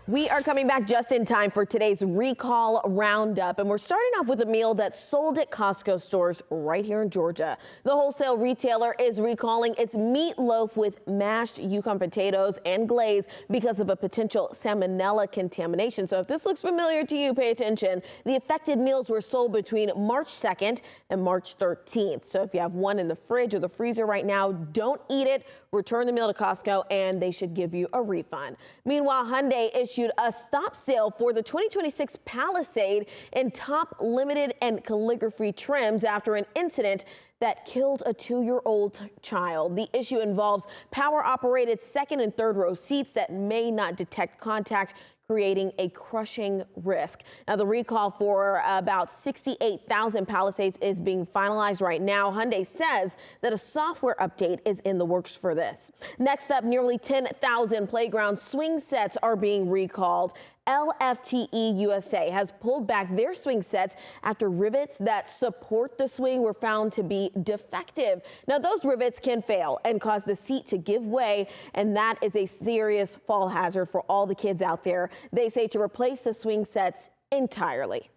We are coming back just in time for today's recall roundup, and we're starting off with a meal that's sold at Costco stores right here in Georgia. The wholesale retailer is recalling its meatloaf with mashed Yukon potatoes and glaze because of a potential salmonella contamination. So if this looks familiar to you, pay attention. The affected meals were sold between March 2nd and March 13th. So if you have one in the fridge or the freezer right now, don't eat it. Return the meal to Costco and they should give you a refund. Meanwhile, Hyundai issued a stop sale for the 2026 Palisade in top limited and calligraphy trims after an incident that killed a 2-year-old child. The issue involves power-operated second and third row seats that may not detect contact, creating a crushing risk. Now, the recall for about 68,000 Palisades is being finalized right now. Hyundai says that a software update is in the works for this. Next up, nearly 10,000 playground swing sets are being recalled. LFTE USA has pulled back their swing sets after rivets that support the swing were found to be defective. Now, those rivets can fail and cause the seat to give way, and that is a serious fall hazard for all the kids out there. They say to replace the swing sets entirely.